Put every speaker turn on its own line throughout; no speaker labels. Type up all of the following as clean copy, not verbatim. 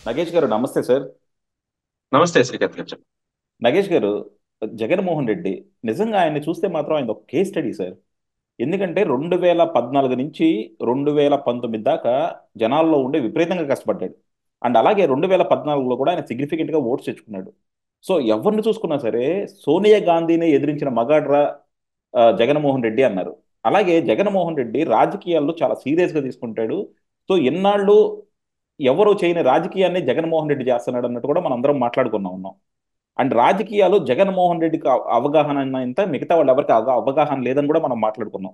నగేష్ గారు నమస్తే సార్.
నమస్తే శ్రీకాంత్ గారు.
నగేష్ గారు, జగన్మోహన్ రెడ్డి నిజంగా ఆయన్ని చూస్తే మాత్రం ఆయన ఒక కేస్ స్టడీ సార్. ఎందుకంటే 2014 నుంచి 2019 దాకా జనాల్లో ఉండే విపరీతంగా కష్టపడ్డాడు. అండ్ అలాగే 2014లో కూడా ఆయన సిగ్నిఫికెంట్ గా ఓట్స్ తెచ్చుకున్నాడు. సో ఎవరిని చూసుకున్నా సరే సోనియా గాంధీని ఎదిరించిన మగాడ్రా జగన్మోహన్ రెడ్డి అన్నారు. అలాగే జగన్మోహన్ రెడ్డి రాజకీయాల్లో చాలా సీరియస్ గా తీసుకుంటాడు. సో ఎన్నాళ్ళు ఎవరు చేయని రాజకీయాన్ని జగన్మోహన్ రెడ్డి చేస్తున్నాడు అన్నట్టు కూడా మనం అందరం మాట్లాడుకున్నా ఉన్నాం. అండ్ రాజకీయాలు జగన్మోహన్ రెడ్డికి అవగాహన అయినంత మిగతా వాళ్ళు ఎవరికి అవగాహన లేదని కూడా మనం మాట్లాడుకున్నాం.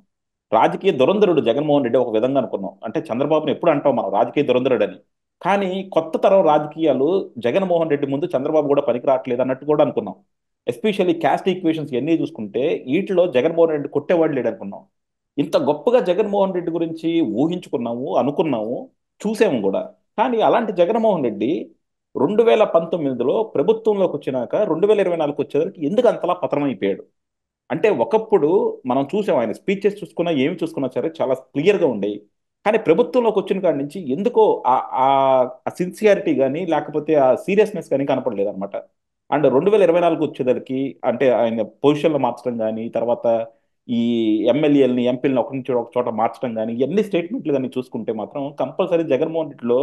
రాజకీయ దురంధరుడు జగన్మోహన్ రెడ్డి ఒక విధంగా అనుకున్నాం. అంటే చంద్రబాబుని ఎప్పుడు అంటాం మనం రాజకీయ దురంధరుడు అని. కానీ కొత్త తరం రాజకీయాలు జగన్మోహన్ రెడ్డి ముందు చంద్రబాబు కూడా పనికి రావట్లేదు అన్నట్టు కూడా అనుకున్నాం. ఎస్పెషల్లీ క్యాస్ట్ ఈక్వేషన్స్ ఎన్ని చూసుకుంటే వీటిలో జగన్మోహన్ రెడ్డి కొట్టేవాడు లేడు అనుకున్నాం. ఇంత గొప్పగా జగన్మోహన్ రెడ్డి గురించి ఊహించుకున్నాము, అనుకున్నాము, చూసాము కూడా. కానీ అలాంటి జగన్మోహన్ రెడ్డి 2019లో ప్రభుత్వంలోకి వచ్చినాక 2024 వచ్చేసరికి ఎందుకు అంతలా పతనమైపోయాడు? అంటే ఒకప్పుడు మనం చూసాం, ఆయన స్పీచెస్ చూసుకున్నా ఏమి చూసుకున్నా సరే చాలా క్లియర్గా ఉండేవి. కానీ ప్రభుత్వంలోకి వచ్చిన కాడి నుంచి ఎందుకో ఆ సిన్సియారిటీ కానీ లేకపోతే ఆ సీరియస్నెస్ కానీ కనపడలేదు అనమాట. అండ్ 2024 వచ్చేసరికి అంటే ఆయన పొజిషన్లో మార్చడం కానీ తర్వాత ఈ ఎమ్మెల్యేలని ఎంపీలని ఒక నుంచి ఒక చోట మార్చడం కానీ ఇవన్నీ స్టేట్మెంట్లు కానీ చూసుకుంటే మాత్రం కంపల్సరీ జగన్మోహన్ రెడ్డిలో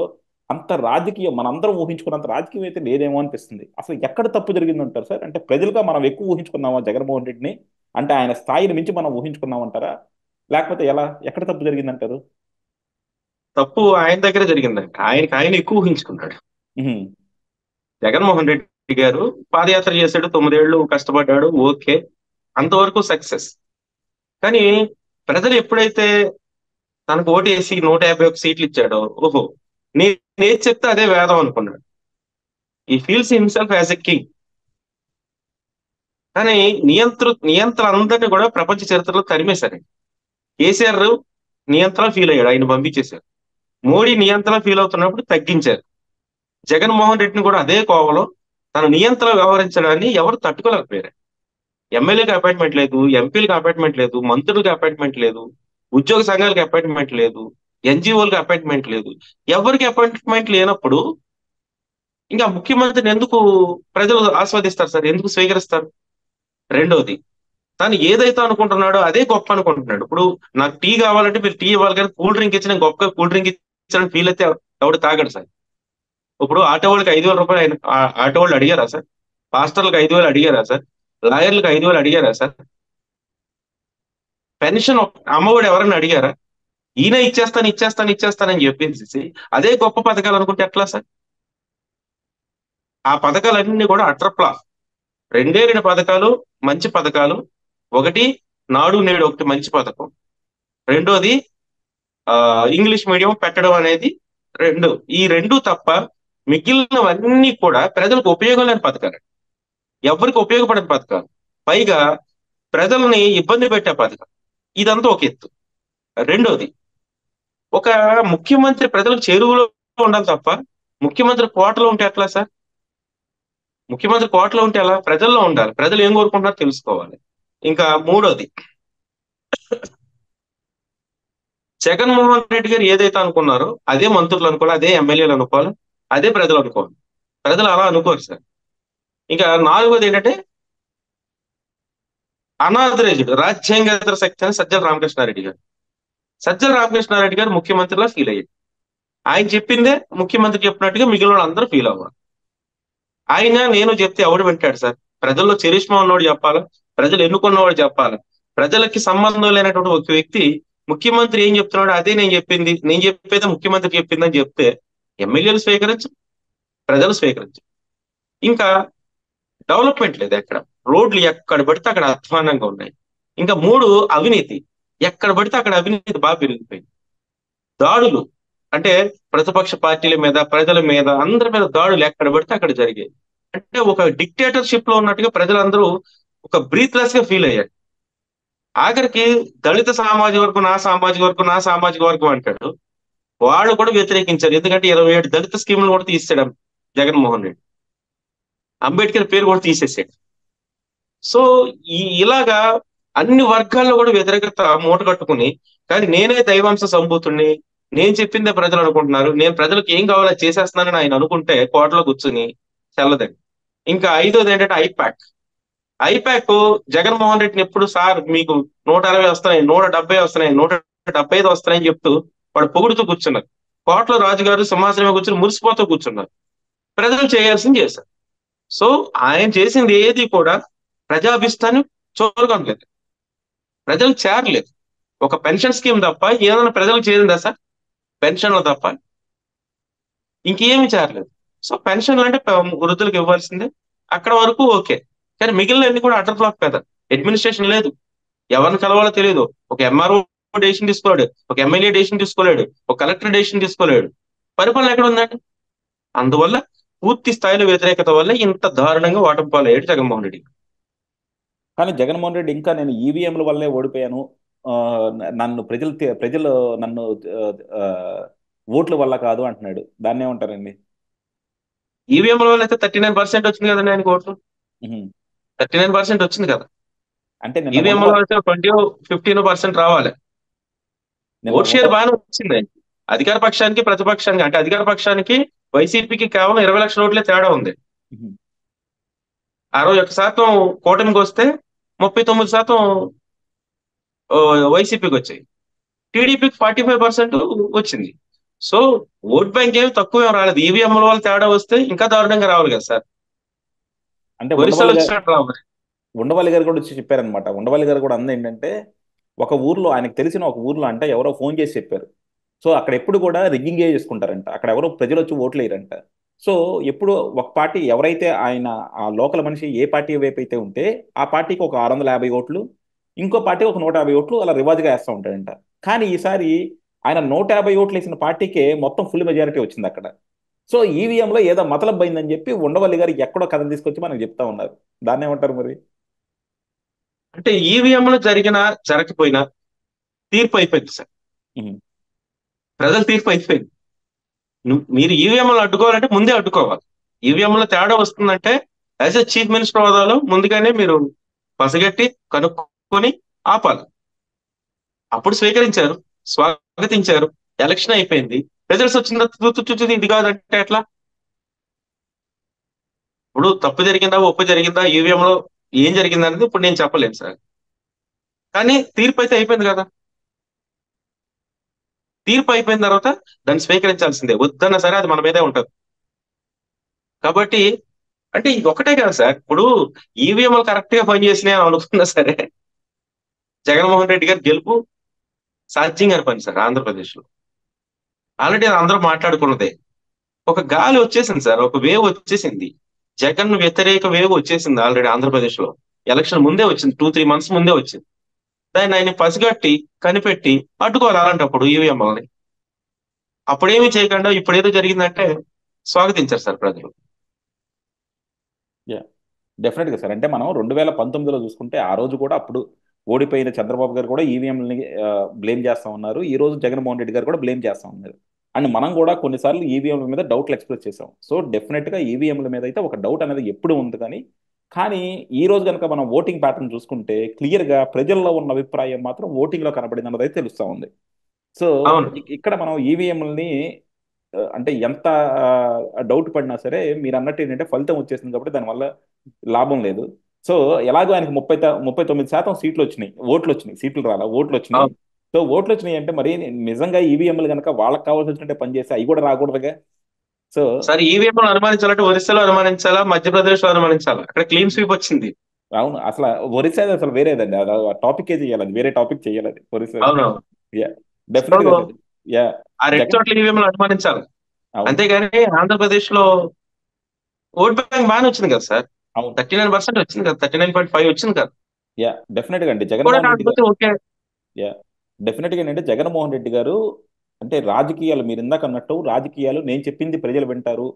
అంత రాజకీయం మనందరం ఊహించుకున్నంత రాజకీయం అయితే లేదేమో అనిపిస్తుంది. అసలు ఎక్కడ తప్పు జరిగిందంటారు సార్? అంటే ప్రజలుగా మనం ఎక్కువ ఊహించుకున్నామా జగన్మోహన్ రెడ్డిని? అంటే ఆయన స్థాయిని మించి మనం ఊహించుకున్నామంటారా? లేకపోతే ఎలా, ఎక్కడ తప్పు జరిగిందంటారు?
తప్పు ఆయన దగ్గర జరిగిందండి. ఆయన ఎక్కువ ఊహించుకున్నాడు.
ఉహుం,
జగన్మోహన్ రెడ్డి గారు పాదయాత్ర చేశాడు, 9 ఏళ్ళు కష్టపడ్డాడు. ఓకే, అంతవరకు సక్సెస్. కానీ ప్రజలు ఎప్పుడైతే తనకు ఓటేసి 151 సీట్లు ఇచ్చాడో, ఓహో, నేను ఏది చెప్తే అదే వేదం అనుకున్నాడు. ఈ feels himself as a king. కానీ నియంత్రణ అందరినీ కూడా ప్రపంచ చరిత్రలో తరిమేశారు. కేసీఆర్ నియంత్రణ ఫీల్ అయ్యాడు, ఆయన పంపించేశారు. మోడీ నియంత్రణ ఫీల్ అవుతున్నప్పుడు తగ్గించారు. జగన్మోహన్ రెడ్డిని కూడా అదే కోవలో తన నియంత్రణ వ్యవహరించడాన్ని ఎవరు తట్టుకోలేకపోయారు. ఎమ్మెల్యేకి అపాయింట్మెంట్ లేదు, ఎంపీలకు అపాయింట్మెంట్ లేదు, మంత్రులకు అపాయింట్మెంట్ లేదు, ఉద్యోగ సంఘాలకు అపాయింట్మెంట్ లేదు, ఎన్జిఓలకు అపాయింట్మెంట్ లేదు. ఎవరికి అపాయింట్మెంట్ లేనప్పుడు ఇంకా ముఖ్యమంత్రిని ఎందుకు ప్రజలు ఆస్వాదిస్తారు సార్? ఎందుకు స్వీకరిస్తారు? రెండోది, తను ఏదైతే అనుకుంటున్నాడో అదే గొప్ప అనుకుంటున్నాడు. ఇప్పుడు నాకు టీ కావాలంటే మీరు టీ ఇవ్వాలి, కానీ కూల్ డ్రింక్ ఇచ్చిన గొప్ప కూల్ డ్రింక్ ఇచ్చిన ఫీల్ అయితే ఎవడు తాగడు సార్. ఇప్పుడు ఆటో వాళ్ళకి 5,000 రూపాయలు ఆటో వాళ్ళు అడిగారా సార్? పాస్టర్లకు 5,000 అడిగారా సార్? లాయర్లకు 5,000 అడిగారా సార్? పెన్షన్ అమ్మఒడి ఎవరైనా అడిగారా? ఈయన ఇచ్చేస్తానని చెప్పేసి అదే గొప్ప పథకాలు అనుకుంటే ఎట్లా సార్? ఆ పథకాలన్నీ కూడా అట్రప్లాఫ్. రెండే రెండు పథకాలు మంచి పథకాలు. ఒకటి నాడు నేడు, ఒకటి మంచి పథకం. రెండోది ఆ ఇంగ్లీష్ మీడియం పెట్టడం అనేది. రెండు, ఈ రెండు తప్ప మిగిలినవన్నీ కూడా ప్రజలకు ఉపయోగం లేని పథకాలు, ఎవరికి ఉపయోగపడని పథకాలు, పైగా ప్రజల్ని ఇబ్బంది పెట్టే పథకం. ఇదంతా ఒక ఎత్తు. రెండోది, ఒక ముఖ్యమంత్రి ప్రజలకు చేరువలో ఉండాలి తప్ప ముఖ్యమంత్రి కోటలో ఉంటే ఎట్లా సార్? ముఖ్యమంత్రి కోటలో ఉంటే ఎలా? ప్రజల్లో ఉండాలి, ప్రజలు ఏం కోరుకుంటున్నారో తెలుసుకోవాలి. ఇంకా మూడోది, జగన్మోహన్ రెడ్డి గారు ఏదైతే అనుకున్నారో అదే మంత్రులు అనుకోవాలి, అదే ఎమ్మెల్యేలు అనుకోవాలి, అదే ప్రజలు అనుకోవాలి. ప్రజలు అలా అనుకోరు సార్. ఇంకా నాలుగోది ఏంటంటే అనాథరైజ్డ్ రాజ్యాంగేతర శక్తి అని సజ్జల రామకృష్ణారెడ్డి గారు. సజ్జల రామకృష్ణారెడ్డి గారు ముఖ్యమంత్రిలా ఫీల్ అయ్యారు. ఆయన చెప్పిందే ముఖ్యమంత్రి చెప్పినట్టుగా మిగిలిన వాళ్ళందరూ ఫీల్ అవ్వాలి. ఆయన నేను చెప్తే ఎవడు వింటాడు సార్? ప్రజల్లో చరిష్మా ఉన్నవాడు చెప్పాలా, ప్రజలు ఎన్నుకున్నవాడు చెప్పాలా. ప్రజలకి సంబంధం లేనటువంటి ఒక వ్యక్తి ముఖ్యమంత్రి ఏం చెప్తున్నాడు అదే నేను చెప్పేది ముఖ్యమంత్రి చెప్పిందని చెప్తే ఎమ్మెల్యేలు స్వీకరించు, ప్రజలు స్వీకరించు. ఇంకా డెవలప్మెంట్ లేదు ఎక్కడ. రోడ్లు ఎక్కడ పడితే అక్కడ అధ్వానంగా ఉన్నాయి. ఇంకా మూడు, అవినీతి. ఎక్కడ పడితే అక్కడ అవినీతి బాగా పెరిగిపోయింది. దాడులు అంటే ప్రతిపక్ష పార్టీల మీద, ప్రజల మీద, అందరి మీద దాడులు ఎక్కడ పడితే అక్కడ జరిగాయి. అంటే ఒక డిక్టేటర్షిప్ లో ఉన్నట్టుగా ప్రజలందరూ ఒక బ్రీత్లెస్ గా ఫీల్ అయ్యారు. ఆఖరికి దళిత సామాజిక వర్గం, నా సామాజిక వర్గం అంటాడు. వాళ్ళు కూడా వ్యతిరేకించారు. ఎందుకంటే 27 దళిత స్కీములు కూడా తీసాడు జగన్మోహన్ రెడ్డి. అంబేద్కర్ పేరు కూడా తీసేసాడు. సో ఇలాగా అన్ని వర్గాల్లో కూడా వ్యతిరేకత మూట కట్టుకుని, కానీ నేనే దైవాంశ సంభూతుణ్ణి, నేను చెప్పిందే ప్రజలు అనుకుంటున్నారు, నేను ప్రజలకు ఏం కావాలో అది చేసేస్తున్నానని ఆయన అనుకుంటే కోటలో కూర్చుని చెల్లదండి. ఇంకా ఐదోది ఏంటంటే ఐపాక్. ఐపాక్ జగన్మోహన్ రెడ్డిని ఎప్పుడు సార్ మీకు 160 వస్తున్నాయి, 170 వస్తున్నాయి, 175 వస్తున్నాయని చెప్తూ వాడు పొగుడుతూ కూర్చున్నారు. కోట్ల రాజుగారు సింహాసనం కూర్చుని మురిసిపోతూ కూర్చున్నారు. ప్రజలు చేయాల్సింది చేశారు. సో ఆయన చేసింది ఏది కూడా ప్రజాభిష్టాన్ని చూరగొనలేదు, ప్రజలకు చేరలేదు. ఒక పెన్షన్ స్కీమ్ తప్ప ఏదైనా ప్రజలకు చేరిందా సార్? పెన్షన్లు తప్ప ఇంకేమీ చేరలేదు. సో పెన్షన్లు అంటే వృద్ధులకు ఇవ్వాల్సిందే, అక్కడ వరకు ఓకే. కానీ మిగిలినవన్నీ కూడా అటర్ ఫ్లాప్ కదా. అడ్మినిస్ట్రేషన్ లేదు, ఎవరిని కలవాలో తెలియదు. ఒక ఎంఆర్ఓ డెసిషన్ తీసుకోలేడు, ఒక ఎమ్మెల్యే డెసిషన్ తీసుకోలేడు, ఒక కలెక్టర్ డెసిషన్ తీసుకోలేడు. పరిపాలన ఎక్కడ ఉందండి? అందువల్ల పూర్తి స్థాయిలో వ్యతిరేకత వల్ల ఇంత దారుణంగా ఓటమి పాలయ్యాడు జగన్మోహన్ రెడ్డి.
కానీ జగన్మోహన్ రెడ్డి ఇంకా నేను ఈవీఎంల వల్లే ఓడిపోయాను, ఆ, నన్ను ప్రజలు నన్ను ఆ, ఆ, ఓట్ల వల్ల కాదు అంటున్నాడు. దాన్ని ఏమంటారండి?
ఈవీఎంల వల్ల అయితే 39% వచ్చింది కదండి ఆయనకు ఓట్లు.
ఉహు.
39% వచ్చింది కదా.
అంటే నిన్న
ఈవీఎంల వల్ల అయితే 20-15% రావాలి.
నిన్న
ఓట్ షేర్ బాగానే వచ్చింది ఆయనకి. అధికార పక్షానికి ప్రతిపక్షానికి, అంటే అధికార పక్షానికి వైసీపీకి కేవలం 20 లక్షల ఓట్లే తేడా ఉంది.
ఉహు.
61% కూటమికి వస్తే 39% వైసీపీకి వచ్చాయి. టీడీపీకి 45% వచ్చింది. సో ఓట్ బ్యాంక్ ఏమి తక్కువ ఏం రాలేదు. ఈవీఎంల వల్ల తేడా వస్తే ఇంకా దారుణంగా రావాలి కదా సార్.
అంటే
ఒరిస్సాలో వచ్చినట్టు రావాలి.
ఉండవల్లి గారు కూడా వచ్చి చెప్పారనమాట. ఉండవల్లి గారు కూడా అంది ఏంటంటే, ఒక ఊర్లో ఆయనకు తెలిసిన ఒక ఊర్లో అంట ఎవరో ఫోన్ చేసి చెప్పారు. సో అక్కడ ఎప్పుడు కూడా రిగ్గింగే చేసుకుంటారంట, అక్కడ ఎవరో ప్రజలు వచ్చి ఓట్లు వేయరంట. సో ఎప్పుడు ఒక పార్టీ ఎవరైతే ఆయన ఆ లోకల్ మనిషి ఏ పార్టీ వైపు అయితే ఉంటే ఆ పార్టీకి ఒక 650 ఓట్లు, ఇంకో పార్టీ ఒక 150 ఓట్లు అలా రివాజ్గా వేస్తూ ఉంటాడంట. కానీ ఈసారి ఆయన 150 ఓట్లు వేసిన పార్టీకే మొత్తం ఫుల్ మెజారిటీ వచ్చింది అక్కడ. సో ఈవీఎంలో ఏదో మతలబ్ అయిందని చెప్పి ఉండవల్లి గారు ఎక్కడో కథ తీసుకొచ్చి మనకు చెప్తా ఉన్నారు. దాన్ని ఏమంటారు మరి?
అంటే ఈవీఎంలు జరిగినా జరగకపోయినా తీర్పు అయిపోయింది సార్.
ఉహు.
ప్రజల తీర్పు అయిపోయింది. మీరు ఈవీఎంలు అడ్డుకోవాలంటే ముందే అడ్డుకోవాలి. ఈవీఎంలో తేడా వస్తుందంటే యాజ్ ఎ చీఫ్ మినిస్టర్ హోదాలో ముందుగానే మీరు పసిగట్టి కనుక్కొని ఆపాలి. అప్పుడు స్వీకరించారు, స్వాగతించారు, ఎలక్షన్ అయిపోయింది. రిజల్ట్స్ వచ్చిన తర్వాత చూసి ఇది కాదంటే ఎట్లా? ఇప్పుడు తప్పు జరిగిందా ఒప్పు జరిగిందా ఈవీఎంలో ఏం జరిగింది అనేది ఇప్పుడు నేను చెప్పలేను సార్. కానీ తీర్పు అయితే అయిపోయింది కదా. తీర్పు అయిపోయిన తర్వాత దాన్ని స్వీకరించాల్సిందే, వద్దన్నా సరే అది మన మీదే ఉంటది. కాబట్టి అంటే ఇది ఒకటే కదా సార్. ఇప్పుడు ఈవీఎంలు కరెక్ట్ గా పనిచేసినాయి అని అనుకున్నా సరే జగన్మోహన్ రెడ్డి గారి గెలుపు సాధ్యం కాని పని సార్ ఆంధ్రప్రదేశ్ లో. ఆల్రెడీ అందరూ మాట్లాడుకున్నదే. ఒక గాలి వచ్చేసింది సార్, ఒక వేవ్ వచ్చేసింది. జగన్ వ్యతిరేక వేవ్ వచ్చేసింది ఆల్రెడీ ఆంధ్రప్రదేశ్ లో. ఎలక్షన్ ముందే వచ్చింది, 2-3 మంత్స్ ముందే వచ్చింది. దాన్ని ఆయన పసిగట్టి కనిపెట్టి అడ్డుకోవాలి అలాంటప్పుడు ఈవీఎంలని. అప్పుడేమీ చేయకుండా ఇప్పుడు ఏదో జరిగిందంటే స్వాగతించారు సార్ ప్రజలు.
డెఫినెట్గా సార్. అంటే మనం 2019లో చూసుకుంటే ఆ రోజు కూడా అప్పుడు ఓడిపోయిన చంద్రబాబు గారు కూడా ఈవీఎంలని బ్లేమ్ చేస్తా ఉన్నారు. ఈ రోజు జగన్మోహన్ రెడ్డి గారు కూడా బ్లేమ్ చేస్తా ఉన్నారు. అండ్ మనం కూడా కొన్నిసార్లు ఈవీఎంల మీద డౌట్లు ఎక్స్ప్రెస్ చేసాం. సో డెఫినెట్గా ఈవీఎంల మీద అయితే ఒక డౌట్ అనేది ఎప్పుడు ఉంది. కానీ ఈ రోజు కనుక మనం ఓటింగ్ ప్యాటర్న్ చూసుకుంటే క్లియర్గా ప్రజల్లో ఉన్న అభిప్రాయం మాత్రం ఓటింగ్లో కనబడింది అన్నది అయితే తెలుస్తూ ఉంది. సో
అవును
ఇక్కడ మనం ఈవీఎంలని అంటే ఎంత డౌట్ పడినా సరే మీరు అన్నట్టు ఏంటంటే ఫలితం వచ్చేసింది కాబట్టి దానివల్ల లాభం లేదు. సో ఎలాగో ఆయనకి 39% సీట్లు వచ్చినాయి, ఓట్లు వచ్చినాయి, సీట్లు రాలా ఓట్లు వచ్చినాయి.
అవును
సో ఓట్లు వచ్చినాయి అంటే మరి నిజంగా ఈవీఎంలు కనుక వాళ్ళకి కావాల్సి వచ్చినట్టే పనిచేస్తే అవి కూడా రాకూడదుగా. సో
సార్ ఈవీఎంలు అనుమానించాలంటే ఒరిస్సాలో అనుమానించాలా, మధ్యప్రదేశ్ లో అనుమానించాలా? అక్కడ క్లీన్ స్వీప్ వచ్చింది.
అవును, అసలు ఒరిస్సా అసలు వేరేదండి, అది టాపిక్ ఏ చేయాలి, అది వేరే టాపిక్ చేయాలి అది ఒరిస్సా.
అవునవును.
యా,
సో
డెఫినెట్ గా సార్. యా.
ఆ రెండు
జగన్.
చోట్ల ఈవీఎంలు అనుమానించాలి.
అవును.
అంతేగాని ఆంధ్రప్రదేశ్ లో ఓట్ బ్యాంక్ బాగానే వచ్చింది కదా సార్.
అవును.
39% వచ్చింది కదా, 39.5 వచ్చింది కదా.
యా, డెఫినెట్ గా అండి
కూడా
జగన్మోహన్ రెడ్డి గారు.
కాకపోతే ఓకే.
యా, డెఫినెట్గా ఏంటంటే జగన్మోహన్ రెడ్డి గారు అంటే రాజకీయాలు మీరు ఇందాక అన్నట్టు రాజకీయాలు నేను చెప్పింది ప్రజలు వింటారు,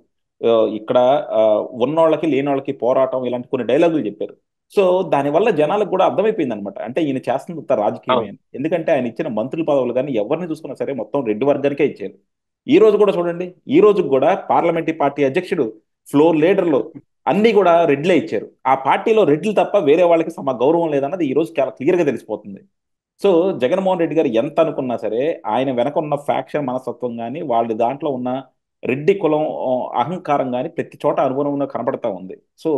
ఇక్కడ ఆ, ఉన్నోళ్ళకి లేనోళ్ళకి పోరాటం ఇలాంటి కొన్ని డైలాగులు చెప్పారు. సో దానివల్ల జనాలకు కూడా అర్థమైపోయింది అనమాట, అంటే ఈయన చేస్తుంది ఉత్త రాజకీయమే
అవును
అని. ఎందుకంటే ఆయన ఇచ్చిన మంత్రుల పదవులు కానీ ఎవరిని చూసుకున్నా సరే మొత్తం రెడ్డి వర్గానికే ఇచ్చారు. ఈ రోజు కూడా చూడండి, ఈ రోజు కూడా పార్లమెంటరీ పార్టీ అధ్యక్షుడు, ఫ్లోర్ లీడర్లు అన్ని కూడా రెడ్లే ఇచ్చారు. ఆ పార్టీలో రెడ్లు తప్ప వేరే వాళ్ళకి సమ గౌరవం లేదన్నది ఈ రోజు చాలా క్లియర్ గా తెలిసిపోతుంది. సో జగన్మోహన్ రెడ్డి గారు ఎంత అనుకున్నా సరే ఆయన వెనక ఉన్న ఫ్యాక్షన్ మనస్తత్వం కానీ వాళ్ళ దాంట్లో ఉన్న రెడ్డి కులం అహంకారం కానీ ప్రతి చోట అనుగుణంగా కనబడతా ఉంది. సో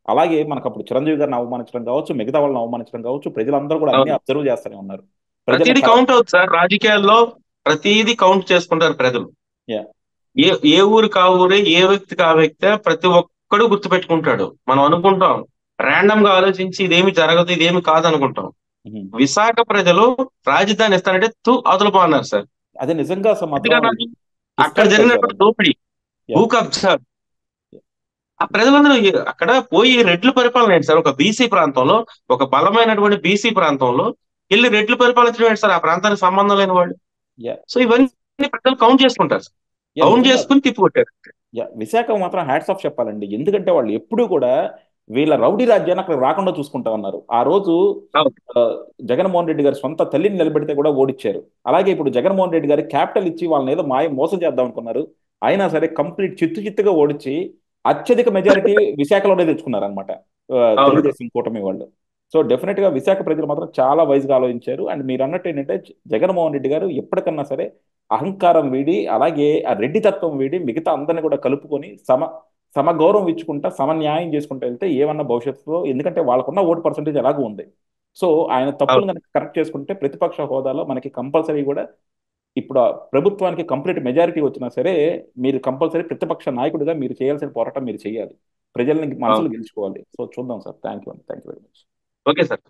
అలాగే మనకు అప్పుడు చిరంజీవి గారిని అవమానించడం కావచ్చు, మిగతా వాళ్ళని అవమానించడం కావచ్చు, ప్రజలందరూ కూడా అన్ని
అవును.
అబ్జర్వ్ చేస్తూనే ఉన్నారు. ప్రజల
ప్రతిదీ కౌంట్ అవుతుంది సార్ రాజకీయాల్లో. ప్రతిదీ కౌంట్ చేసుకుంటారు ప్రజలు.
యా.
ఏ ఏ ఊరికి ఆ ఊరే, ఏ వ్యక్తికి ఆ వ్యక్తే, ప్రతి ఒక్కడు గుర్తుపెట్టుకుంటాడు. మనం అనుకుంటాం ర్యాండమ్ గా ఆలోచించి ఇదేమి జరగదు ఇదేమి కాదు అనుకుంటాం.
ఉహుం.
విశాఖ ప్రజలు రాజధాని ఇస్తానంటే తూ అవతల అన్నారు సార్.
అదే నిజంగా అసలు మాత్రం
ఎందుకని అక్కడ
హిస్టారికల్ సార్
జరిగినటువంటి
అది.
దోపిడీ,
యా.
భూ కబ్జా, ఆ ప్రజలందరూ అక్కడ పోయి రెడ్ల పరిపాలన ఏంటి సార్? ఒక బీసీ ప్రాంతంలో, ఒక బలమైనటువంటి బీసీ ప్రాంతంలో వెళ్ళి రెడ్లు పరిపాలించడం ఏంటి సార్? ఆ ప్రాంతానికి సంబంధం లేని వాళ్ళు.
యా.
సో ఇవన్నీ ప్రజలు కౌంట్ చేసుకుంటారు సార్.
యా
కౌంట్
నిజంగా.
చేసుకుని తిప్పికొట్టారు.
యా, విశాఖ మాత్రం హ్యాట్స్ ఆఫ్ చెప్పాలండి. ఎందుకంటే వాళ్ళు ఎప్పుడూ కూడా వీళ్ళ రౌడీ రాజ్యాన్ని అక్కడ రాకుండా చూసుకుంటా ఉన్నారు. ఆ రోజు
అవును.
ఆ, జగన్మోహన్ రెడ్డి గారి సొంత తల్లిని నిలబెడితే కూడా ఓడిచ్చారు. అలాగే ఇప్పుడు జగన్మోహన్ రెడ్డి గారి క్యాపిటల్ ఇచ్చి వాళ్ళని ఏదో మోసం చేద్దాం అనుకున్నారు. అయినా సరే కంప్లీట్ చిత్తుగా ఓడించి అత్యధిక మెజారిటీ విశాఖలోనే తెచ్చుకున్నారు అనమాట
అవును.
తెలుగుదేశం కూటమి వాళ్ళు. సో డెఫినెట్ గా విశాఖ ప్రజలు మాత్రం చాలా వైజ్ గా ఆలోచించారు. అండ్ మీరు అన్నట్టు ఏంటంటే జగన్మోహన్ రెడ్డి గారు ఎప్పటికన్నా సరే అహంకారం వీడి, అలాగే ఆ రెడ్డి తత్వం వీడి మిగతా అందరిని కూడా కలుపుకొని సమగౌరవం ఇచ్చుకుంటా సమన్యాయం చేసుకుంటూ వెళ్తే ఏమన్నా భవిష్యత్తులో, ఎందుకంటే వాళ్ళకున్న ఓటు పర్సంటేజ్ ఎలాగూ ఉంది. సో ఆయన తప్పులు
అవును.
కనుక కరెక్ట్ చేసుకుంటే ప్రతిపక్ష హోదాలో మనకి కంపల్సరీ కూడా ఇప్పుడు ఆ ప్రభుత్వానికి కంప్లీట్ మెజారిటీ వచ్చినా సరే మీరు కంపల్సరీ ప్రతిపక్ష నాయకుడిగా మీరు చేయాల్సిన పోరాటం మీరు చేయాలి. ప్రజల్ని మనసులు
అవును.
గెలుచుకోవాలి. సో చూద్దాం సార్. థ్యాంక్ యూ అండి. Thank you very much.
Okay sir.